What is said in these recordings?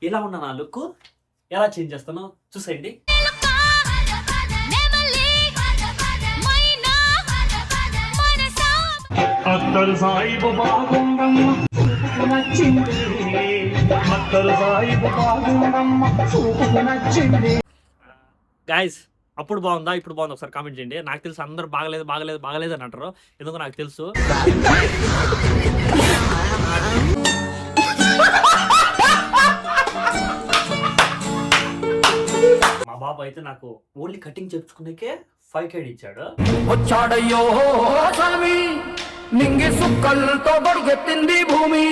ఇలా ఉన్న నా లుక్ ఎలా చేంజ్ చేస్తానో చూసేయండి. అత్తరు సాయిబు బాగుందమ్మ చూపుకు నచ్చింది, అత్తరు సాయిబు బాగుందమ్మ చూపుకు నచ్చింది. గాయస్, అప్పుడు బాగుందా ఇప్పుడు బాగుందా ఒకసారి కామెంట్ చేయండి. నాకు తెలుసు అందరూ బాగలేదు బాగలేదు బాగలేదు అని అంటారు, ఎందుకు నాకు తెలుసు. మా బాబు అయితే నాకు ఓన్లీ కటింగ్ చేయించుకునేకే 5K ఇచ్చాడు. వచ్చాడయ్యో స్వామి నింగి సుక్కలతో బడుగెత్తింది భూమి.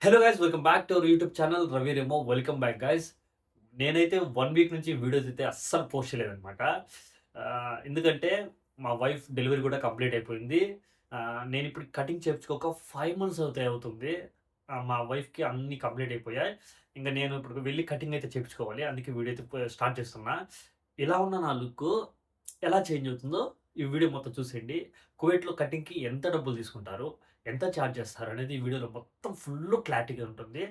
Hello guys, welcome back to our YouTube channel Ravi Remo. Welcome back guys. నేనైతే 1 వీక్ నుంచి వీడియోస్ అయితే అస్సలు పోస్ట్ చేయలేదన్నమాట. ఎందుకంటే మా వైఫ్ డెలివరీ కూడా కంప్లీట్ అయిపోయింది. నేను ఇప్పుడు కటింగ్ చేయించుకోక 5 months అవుతుంది. మా వైఫ్కి అన్నీ కంప్లీట్ అయిపోయాయి. ఇంకా నేను ఇప్పుడు వెళ్ళి కటింగ్ అయితే చేయించుకోవాలి, అందుకే వీడియో అయితే స్టార్ట్ చేస్తున్నా. ఎలా ఉన్న నా లుక్ ఎలా చేంజ్ అవుతుందో ఈ వీడియో మొత్తం చూసేయండి. కువైట్లో కటింగ్కి ఎంత డబ్బులు తీసుకుంటారు, ఎంత ఛార్జ్ చేస్తారు అనేది ఈ వీడియోలో మొత్తం ఫుల్ క్లారిటీగా ఉంటుంది.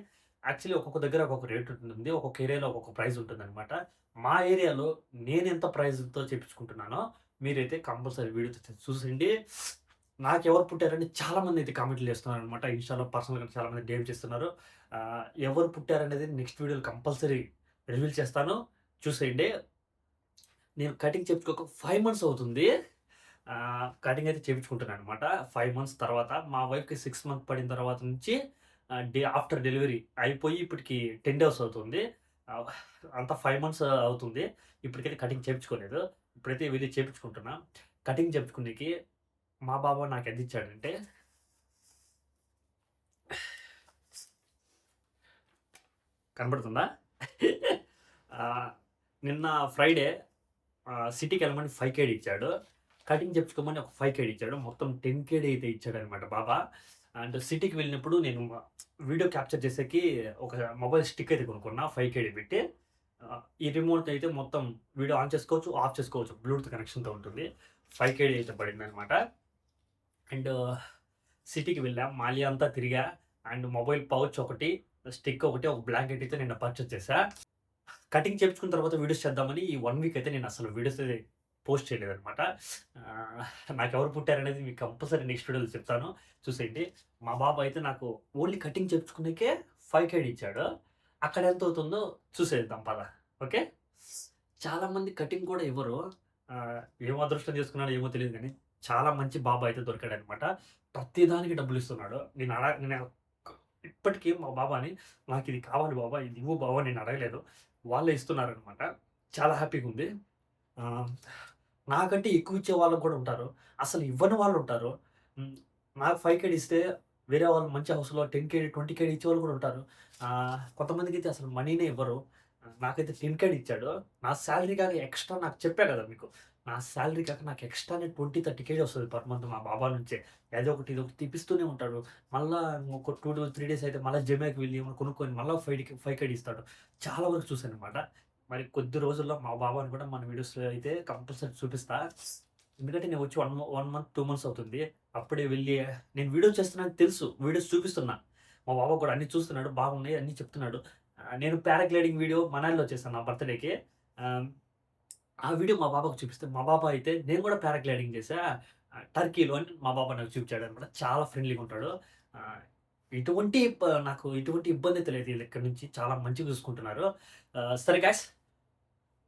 యాక్చువల్లీ ఒక్కొక్క దగ్గర ఒక్కొక్క రేట్ ఉంటుంది, ఒక్కొక్క ఏరియాలో ఒక్కొక్క ప్రైస్ ఉంటుంది అనమాట. మా ఏరియాలో నేను ఎంత ప్రైస్తో చేయించుకుంటున్నానో మీరైతే కంపల్సరీ వీడియో చూసేయండి. నాకు ఎవరు పుట్టారని చాలామంది అయితే కామెంట్లు చేస్తున్నారు అనమాట. ఇన్స్టాలో పర్సనల్గా చాలామంది డేమ్ చేస్తున్నారు. ఎవరు పుట్టారనేది నెక్స్ట్ వీడియోలో కంపల్సరీ రివీల్ చేస్తాను, చూసేయండి. నేను కటింగ్ చేయించుకోక 5 months అవుతుంది. కటింగ్ అయితే చేయించుకుంటున్నాను అనమాట. 5 months తర్వాత మా వైఫ్కి 6 months పడిన తర్వాత నుంచి ఆఫ్టర్ డెలివరీ అయిపోయి ఇప్పటికి 10 days అవుతుంది. అంతా 5 months అవుతుంది. ఇప్పటికైతే కటింగ్ చేయించుకోలేదు. ఇప్పుడైతే వెళ్ళి చేయించుకుంటున్నా. కటింగ్ చేయించుకునేకి మా బాబా నాకు ఎంత ఇచ్చాడంటే, కనబడుతుందా? నిన్న ఫ్రైడే సిటీకి వెళ్ళమని 5K ఇచ్చాడు, కటింగ్ చెప్పుకోమని ఒక 5K ఇచ్చాడు, మొత్తం 10K అయితే ఇచ్చాడు అనమాట బాబా. అండ్ సిటీకి వెళ్ళినప్పుడు నేను వీడియో క్యాప్చర్ చేసేకి ఒక మొబైల్ స్టిక్ అయితే కొనుక్కున్నా 5K పెట్టి. ఈ రిమోట్ అయితే మొత్తం వీడియో ఆన్ చేసుకోవచ్చు, ఆఫ్ చేసుకోవచ్చు, బ్లూటూత్ కనెక్షన్తో ఉంటుంది. 5K అయితే పడింది అనమాట. అండ్ సిటీకి వెళ్ళా, మాలియా అంతా తిరిగా. అండ్ మొబైల్ పౌచ్ ఒకటి, స్టిక్ ఒకటి, ఒక బ్లాంకెట్ అయితే నేను పర్చేస్ చేశా. కటింగ్ చేయించుకున్న తర్వాత వీడియోస్ చేద్దామని ఈ 1 week అయితే నేను అసలు వీడియోస్ అయితే పోస్ట్ చేయలేదన్నమాట. నాకు ఎవరు పుట్టారనేది మీకు కంపల్సరీ నెక్స్ట్ వీడియోలో చెప్తాను, చూసేయండి. మా బాబు అయితే నాకు ఓన్లీ కటింగ్ చేయించుకునేకే 5K ఇచ్చాడు. అక్కడ ఎంత అవుతుందో చూసేద్దాం పద. ఓకే, చాలామంది కటింగ్ కూడా ఇవ్వరు, ఏమో అదృష్టం చేసుకున్నాడో ఏమో తెలియదు, కానీ చాలా మంచి బాబా అయితే దొరికాడు అనమాట. ప్రతిదానికి డబ్బులు ఇస్తున్నాడు. నేను ఇప్పటికీ మా బాబాని నాకు ఇది కావాలి బాబా, ఇది ఇవ్వు బాబా నేను అడగలేదు, వాళ్ళే ఇస్తున్నారనమాట. చాలా హ్యాపీగా ఉంది. నాకంటే ఎక్కువ ఇచ్చే వాళ్ళు కూడా ఉంటారు, అసలు ఇవ్వని వాళ్ళు ఉంటారు. నాకు 5K ఇస్తే వేరే వాళ్ళు మంచి హౌస్లో 10K 20K ఇచ్చే వాళ్ళు కూడా ఉంటారు. కొంతమందికి అయితే అసలు మనీనే ఇవ్వరు. నాకైతే 10K ఇచ్చాడు. నా శాలరీ కాక ఎక్స్ట్రా, నాకు చెప్పా కదా మీకు, నా శాలరీ కాక నాకు ఎక్స్ట్రానే 20-30K వస్తుంది పర్ మంత్ మా బాబా నుంచే. ఏదో ఒకటి ఇది ఒకటి తీపిస్తూనే ఉంటాడు. మళ్ళీ ఒక 2 to 3 days అయితే మళ్ళీ జమాకి వెళ్ళి కొనుక్కొని మళ్ళీ 5K ఇస్తాడు. చాలా వరకు చూశాను అనమాట. మరి కొద్ది రోజుల్లో మా బాబాని కూడా మన వీడియోస్లో అయితే కంపల్సరీ చూపిస్తా. ఎందుకంటే నేను వచ్చి 1 month 2 months అవుతుంది. అప్పుడే వెళ్ళి నేను వీడియో చేస్తున్నాను తెలుసు, వీడియోస్ చూపిస్తున్నా. మా బాబా కూడా అన్ని చూస్తున్నాడు, బాగున్నాయి అన్నీ చెప్తున్నాడు. నేను పారాగ్లైడింగ్ వీడియో మనాలిలో చేశాను నా బర్త్డేకి. ఆ వీడియో మా బాబాకు చూపిస్తే మా బాబా అయితే నేను కూడా పారాగ్లైడింగ్ చేశా టర్కీలో అని మా బాబా నాకు చూపించాడు అనమాట. చాలా ఫ్రెండ్లీగా ఉంటాడు. నాకు ఎటువంటి ఇబ్బంది అయితే లేదు. వీళ్ళు ఇక్కడ నుంచి చాలా మంచిగా చూసుకుంటున్నారు. సరే గాయ్స్,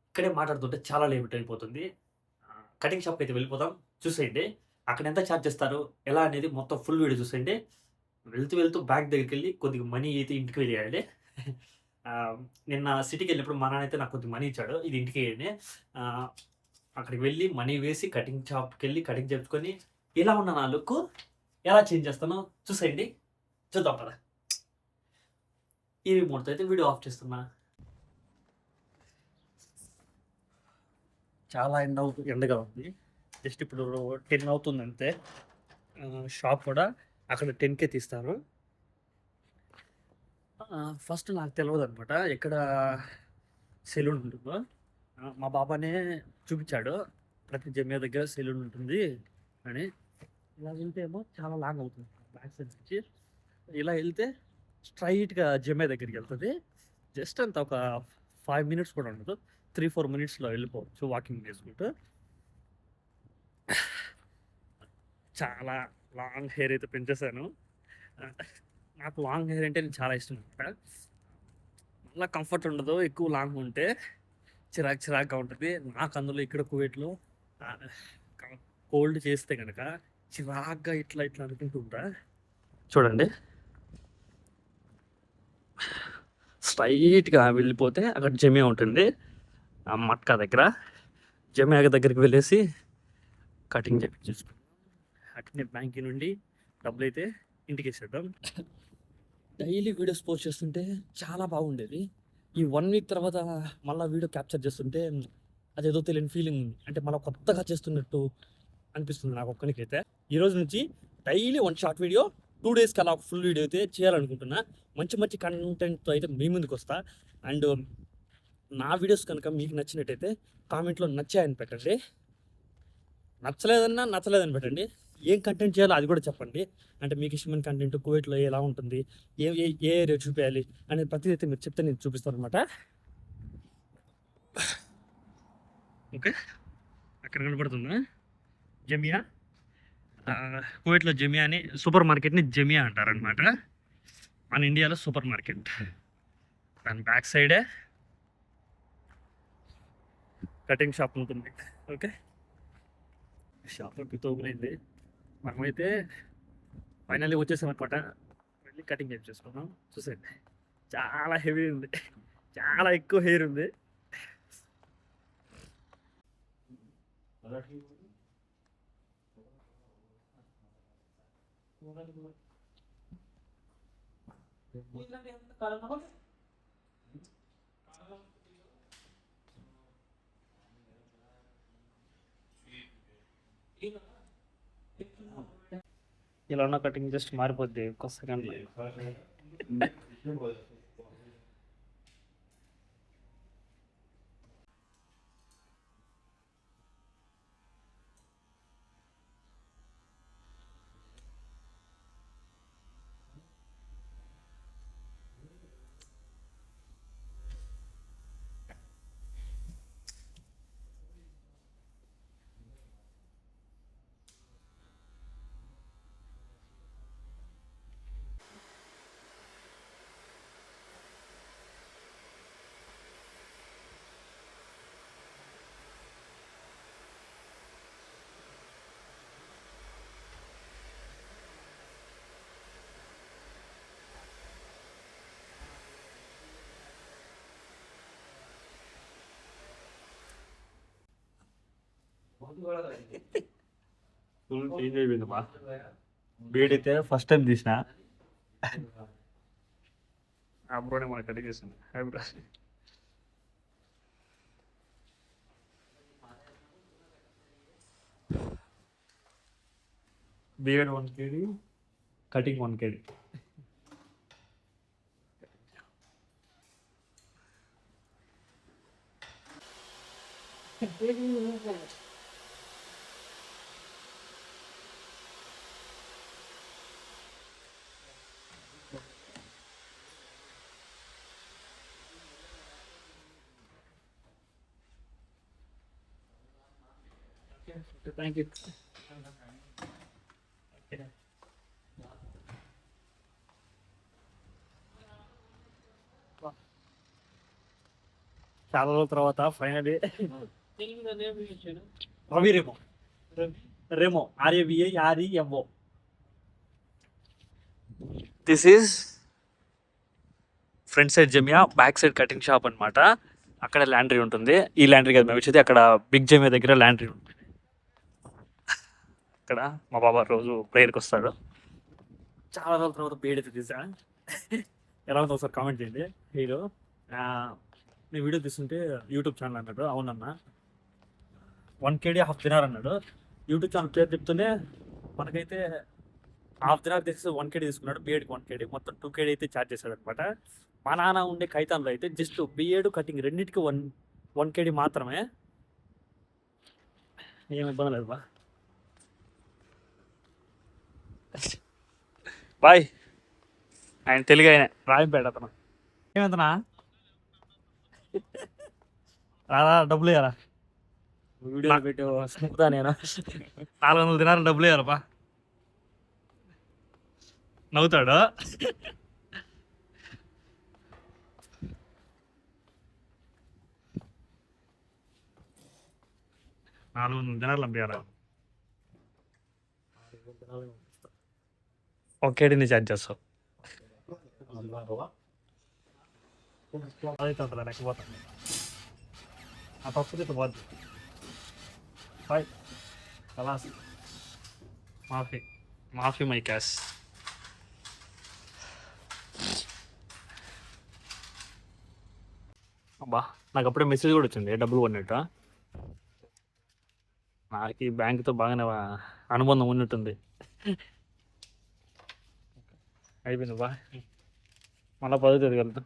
ఇక్కడే మాట్లాడుతుంటే చాలా లేట్ అయిపోతుంది. కటింగ్ షాప్కి అయితే వెళ్ళిపోదాం, చూసేయండి. అక్కడ ఎంత ఛార్జ్ చేస్తారు ఎలా అనేది మొత్తం ఫుల్ వీడియో చూసేయండి. వెళ్తూ బ్యాగ్ దగ్గరికి వెళ్ళి కొద్దిగా మనీ అయితే ఇంటికి వెళ్ళేయాలి. నిన్న సిటీకి వెళ్ళినప్పుడు మా నాన్న అయితే నాకు కొద్దిగా మనీ ఇచ్చాడు, ఇది ఇంటికి వేయండి. అక్కడికి వెళ్ళి మనీ వేసి కటింగ్ షాప్కి వెళ్ళి కటింగ్ చేయించుకొని ఎలా ఉన్న నా లుక్ ఎలా చేంజ్ చేస్తానో చూసేయండి, చూద్దాం కదా. ఈ రిమోట్తో అయితే వీడియో ఆఫ్ చేస్తున్నా. చాలా ఎండగా ఉంది. జస్ట్ ఇప్పుడు 10 అవుతుంది అంతే. షాప్ కూడా అక్కడ 10K తీస్తారు. ఫస్ట్ నాకు తెలియదు అనమాట ఎక్కడ సెలూన్ ఉంటుందో. మా బాబానే చూపించాడు, ప్రతి జమ్యా దగ్గర సెలూన్ ఉంటుంది అని. ఇలా వెళ్తే ఏమో చాలా లాంగ్ అవుతుంది బ్యాక్ సైడ్ నుంచి. ఇలా వెళ్తే స్ట్రైట్‌గా జమే దగ్గరికి వెళ్తది. జస్ట్ అంత ఒక 5 మినిట్స్ కూడా ఉండదు. 3, 4 మినిట్స్‌లో వెళ్ళిపోవచ్చు వాకింగ్ చేసుకుంటూ. చాలా లాంగ్ హెయిర్ అయితే పెంచేసాను. ఆహ్, నాకు లాంగ్ హెయిర్ అంటే చాలా ఇష్టం అనమాట. మళ్ళా కంఫర్ట్ ఉండదు ఎక్కువ లాంగ్ ఉంటే. చిరాకుగా ఉంటది. నాకు అందులో ఇక్కడ కువైట్‌లో ఆహ్, క కోల్డ్ చేస్తే గనక చిరాకుగా ఇట్లా అనుకుంటూ ఉంటా. చూడండి. స్ట్రైట్‌గా వెళ్ళిపోతే అక్కడ జమియా ఉంటుంది. ఆ మట్కా దగ్గర. జమియా దగ్గరికి వెళ్ళేసి కటింగ్ చేపించేసుకున్నాం. అట్నే బ్యాంక్ నుండి డబ్బులైతే ఇంటికేసేద్దాం. డైలీ వీడియోస్ పోస్ట్ చేస్తుంటే చాలా బాగుండేది. ఈ 1 వీక్ తర్వాత మళ్ళా వీడియో క్యాప్చర్ చేస్తుంటే అదేదో తెలియని ఫీలింగ్ ఉంది. అంటే మళ్ళా కొత్తగా చేస్తున్నట్టు అనిపిస్తుంది నాకు ఒక్కనికైతే. ఈరోజు నుంచి డైలీ 1 షార్ట్ వీడియో 2 డేస్‌కి అలా ఫుల్ వీడియో అయితే చేయాలనుకుంటున్నా. మంచి కంటెంట్‌తో అయితే మీ ముందుకొస్తా. అండ్ నా వీడియోస్ కనుక మీకు నచ్చినట్టయితే కామెంట్‌లో నచ్చాయని పెట్టండి. నచ్చలేదని పెట్టండి. ఏం కంటెంట్ చేయాలో అది కూడా చెప్పండి. అంటే మీకు ఇష్టమైన కంటెంట్ కువైట్‌లో ఎలా ఉంటుంది? ఏ ఏ ఏ ఏరియా చూపియాలి అనేది ప్రతిదీ అయితే మీరు చెప్తే నేను చూపిస్తాననమాట. ఓకే. అక్కడ కనపడుతుందా జమియా? కువైట్‌లో జమియా అని సూపర్ మార్కెట్‌ని జమియా అంటారనమాట. మన ఇండియాలో సూపర్ మార్కెట్. దాని బ్యాక్ సైడే కటింగ్ షాప్ ఉంటుంది. ఓకే. షాప్‌లోకి తోపులైంది. మనమైతే ఫైనల్లీ వచ్చేసామనమాట. వెళ్ళి కటింగ్ చేపించేసుకున్నాం. చూసేయండి. చాలా హెవీ ఉంది. చాలా ఎక్కువ హెయిర్ ఉంది. ఇలా ఉన్న కటింగ్ జస్ట్ మారిపోద్ది ఒక్క సెకండ్‌లో. ఫుల్ చేంజ్ అయిపోయింది బా. బీడైతే ఫస్ట్ టైం తీసిన అప్పుడే మనకు అడిగేసింది eyebrows. Beard 1 kg, cutting 1 kg. Thank you. చాలా రోజుల తర్వాత finally Ravi Remo RAVIREMO. This is front side Jamia, back side cutting shop అనమాట. అక్కడ ల్యాండ్రీ ఉంటుంది. ఈ ల్యాండ్రీ కదా మేము వచ్చేది. అక్కడ బిగ్ జమియా దగ్గర ల్యాండ్రీ ఉంటుంది. ఇక్కడ మా బాబా రోజు ప్రేయర్కి వస్తాడు. చాలా రోజుల తర్వాత బీడ్ అయితే తీసా. ఎలా ఉందో ఒకసారి కామెంట్ చేయండి. హీరో నేను వీడియో తీస్తుంటే యూట్యూబ్ ఛానల్ అన్నాడు. అవునన్నా 1 kg హాఫ్ దినార్ అన్నాడు. యూట్యూబ్ ఛానల్ పేరు చెప్తూనే మనకైతే హాఫ్ దినార్ తీసి 1 kg తీసుకున్నాడు. బిఏడ్కి 1 kg, మొత్తం 2 kg అయితే ఛార్జ్ చేశాడు అనమాట. మా నాన్న ఉండే కైతాన్లో అయితే జస్ట్ బిఏడ్ కటింగ్ రెండింటికి 1 kg మాత్రమే. ఏమి ఇబ్బంది లేదు బా. బాయ్. ఆయన తెలుగు ఆయన రాయంపేట అతను. ఏమంతనా రారా డబ్బులు ఇవ్వరా వీడియో పెట్టు స్ముక్తా నేను 400 దినాలు డబ్బులు ఇవ్వాలపా. నవ్వుతాడు. 400 దినాలు పంపించాలి. ఒకేడిని ఛార్జ్ చేస్తావు. అదైతే అంతలా లేకపోతాను ఆ పప్పు పోద్ది. బాయ్ కలాస్ మాఫీ మాఫీ మై క్యాష్. అబ్బా నాకు అప్పుడే మెసేజ్ కూడా వచ్చింది డబ్బులు కొన్నట్టు. నాకు ఈ బ్యాంకుతో బాగానే అనుబంధం ఉన్నట్టుంది. అయిపోయింది బా, మళ్ళీ 10వ తేదీ వెళ్తాం.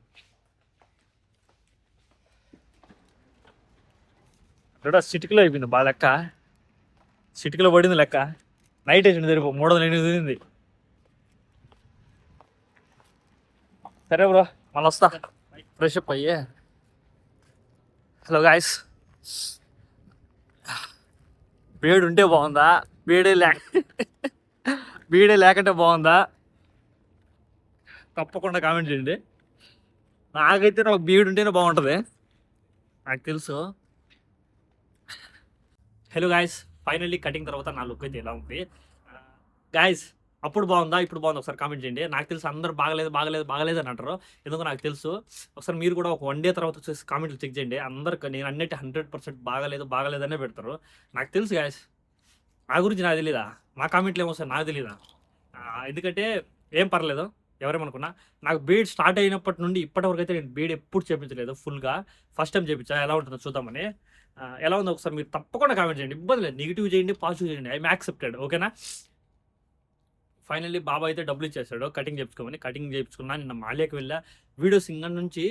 అక్కడ సిటికలో అయిపోయింది బాగా లెక్క. సిటికలో పడింది లెక్క. నైట్ వేసింది తెరిపో 308 తిరిగింది. సరే బ్రో మళ్ళీ వస్తా ఫ్రెష్ అప్ అయ్యే. హలో గాయస్, బీడు ఉంటే బాగుందా బీడే లేకంటే బాగుందా తప్పకుండా కామెంట్ చేయండి. నాకైతే నాకు బీడు ఉంటేనే బాగుంటుంది, నాకు తెలుసు. హలో గాయస్, ఫైనల్లీ కటింగ్ తర్వాత నా లుక్ అయితే ఎలా ఉంది గాయస్? అప్పుడు బాగుందా ఇప్పుడు బాగుందా ఒకసారి కామెంట్ చేయండి. నాకు తెలుసు అందరూ బాగలేదు అని అంటారు, ఎందుకు నాకు తెలుసు. ఒకసారి మీరు కూడా ఒక 1 డే తర్వాత వచ్చేసి కామెంట్లు చెక్ చేయండి. అందరికి నేను అన్నట్టు 100% బాగలేదనే పెడతారు. నాకు తెలుసు గాయస్, నా గురించి నాకు తెలీదా? నా కామెంట్లు ఏమొస్తాయి నాకు తెలీదా? ఎందుకంటే ఏం పర్లేదు ఎవరేమనుకున్నా, నాకు బీడ్ స్టార్ట్ అయినప్పటి నుండి ఇప్పటివరకు అయితే నేను బీడ్ ఎప్పుడు చేయించలేదు ఫుల్గా. ఫస్ట్ టైం చేయించా, ఎలా ఉంటుందో చూద్దామని. ఎలా ఉందో ఒకసారి మీరు తప్పకుండా కామెంట్ చేయండి. ఇబ్బంది లేదు, నెగిటివ్ చేయండి పాజిటివ్ చేయండి, ఐఎమ్ యాక్సెప్టెడ్. ఓకేనా? ఫైనల్లీ బాబా అయితే డబ్బులు ఇచ్చేస్తాడు కటింగ్ చేయించుకోమని. కటింగ్ చేయించుకున్నా. నిన్న మాల్యాకి వెళ్ళా. వీడియోస్ ఇంకా నుంచి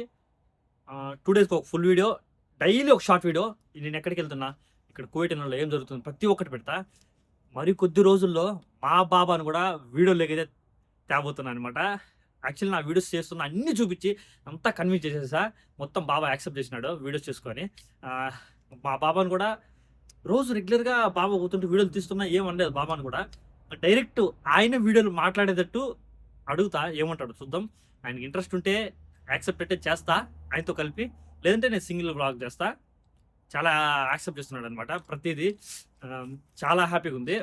2 డేస్కి ఒక ఫుల్ వీడియో, డైలీ ఒక షార్ట్ వీడియో. నేను ఎక్కడికి వెళ్తున్నా, ఇక్కడ కోవిడ్లో ఏం జరుగుతుంది ప్రతి ఒక్కటి పెడతా. మరి కొద్ది రోజుల్లో మా బాబాను కూడా వీడియోలోకి అయితే తేబోతున్నాను అనమాట. యాక్చువల్లీ నా వీడియోస్ చేస్తున్నా అన్నీ చూపించి అంతా కన్విన్స్ చేసేసా. మొత్తం బాబా యాక్సెప్ట్ చేసినాడు వీడియోస్ చేసుకొని. మా బాబాను కూడా రోజు రెగ్యులర్గా బాబా కూతుంటే వీడియోలు తీస్తున్నా ఏమనలేదు బాబాను కూడా. డైరెక్ట్ ఆయన వీడియోలు మాట్లాడేటట్టు అడుగుతా, ఏమంటాడు చూద్దాం. ఆయనకి ఇంట్రెస్ట్ ఉంటే యాక్సెప్ట్ అయితే చేస్తా ఆయనతో కలిపి, లేదంటే నేను సింగిల్ వ్లాగ్ చేస్తా. చాలా యాక్సెప్ట్ చేస్తున్నాడు అనమాట ప్రతిదీ. చాలా హ్యాపీగా ఉంది.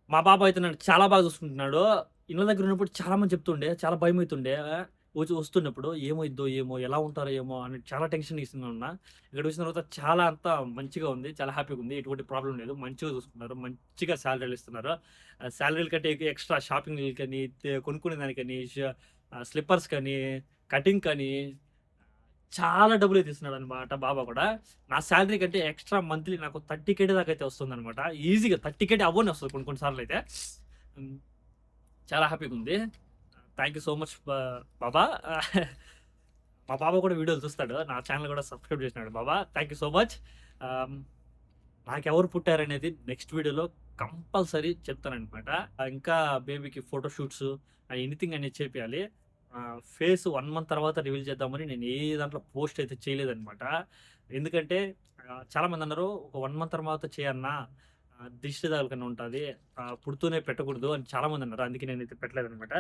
మా బాబా అయితే నన్ను చాలా బాగా చూసుకుంటున్నాడు. ఇళ్ళ దగ్గర ఉన్నప్పుడు చాలా మంది చెప్తుండే, చాలా భయం అవుతుండే. వస్తున్నప్పుడు ఏమైద్దో ఏమో, ఎలా ఉంటారో ఏమో అని చాలా టెన్షన్ ఇస్తున్నా ఉన్నా. ఇక్కడ వచ్చిన తర్వాత చాలా అంతా మంచిగా ఉంది, చాలా హ్యాపీగా ఉంది. ఎటువంటి ప్రాబ్లం లేదు, మంచిగా చూసుకున్నారు, మంచిగా శాలరీలు ఇస్తున్నారు. శాలరీల కంటే ఎక్స్ట్రా షాపింగ్ కానీ, కొనుక్కునే దానికని, స్లిప్పర్స్ కానీ, కటింగ్ కానీ చాలా డబ్బులు అయితే ఇస్తున్నాడు అనమాట బాబా కూడా. నా శాలరీ కంటే ఎక్స్ట్రా మంత్లీ నాకు 30K దాకా అయితే వస్తుంది అనమాట. ఈజీగా 30K అవ్వని వస్తుంది కొన్నిసార్లు అయితే. చాలా హ్యాపీగా ఉంది. థ్యాంక్ యూ సో మచ్ బాబా. మా బాబా కూడా వీడియోలు చూస్తాడు, నా ఛానల్ కూడా సబ్స్క్రైబ్ చేసినాడు బాబా. Thank you so much. నాకెవరు పుట్టారనేది నెక్స్ట్ వీడియోలో కంపల్సరీ చెప్తానమాట. ఇంకా బేబీకి ఫోటోషూట్స్ ఎనీథింగ్ అనేది చేయాలి. ఫేస్ 1 మంత్ తర్వాత రివీల్ చేద్దామని నేను ఏ దాంట్లో పోస్ట్ అయితే చేయలేదనమాట. ఎందుకంటే చాలామంది అన్నారు ఒక 1 మంత్ తర్వాత చేయన్నా దిష్టి తగలకన్నా ఉంటుంది, పుడుతూనే పెట్టకూడదు అని చాలామంది అన్నారు. అందుకే నేనైతే పెట్టలేదనమాట.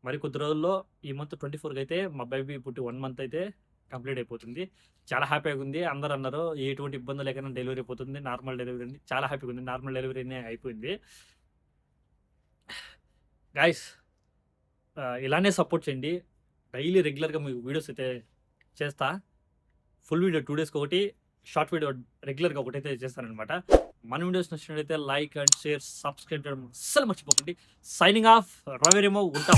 మరి కొద్ది రోజుల్లో ఈ మంత్ 24కి అయితే మా బేబీ పుట్టి 1 మంత్ అయితే కంప్లీట్ అయిపోతుంది. చాలా హ్యాపీగా ఉంది. అందరూ అన్నారు ఎటువంటి ఇబ్బంది లేకుండా డెలివరీ అయిపోతుంది, నార్మల్ డెలివరీ ఉంది. చాలా హ్యాపీగా ఉంది, నార్మల్ డెలివరీనే అయిపోయింది. గాయస్ ఇలానే సపోర్ట్ చేయండి. డైలీ రెగ్యులర్గా మీకు వీడియోస్ అయితే చేస్తా. ఫుల్ వీడియో 2 డేస్కి ఒకటి, షార్ట్ వీడియో రెగ్యులర్గా ఒకటైతే చేస్తానమాట. మన వీడియోస్ నచ్చినట్లయితే లైక్ అండ్ షేర్, సబ్స్క్రైబ్ చేయడం అస్సలు మర్చిపోకండి. Signing off, Ravi Remo. ఉంటా.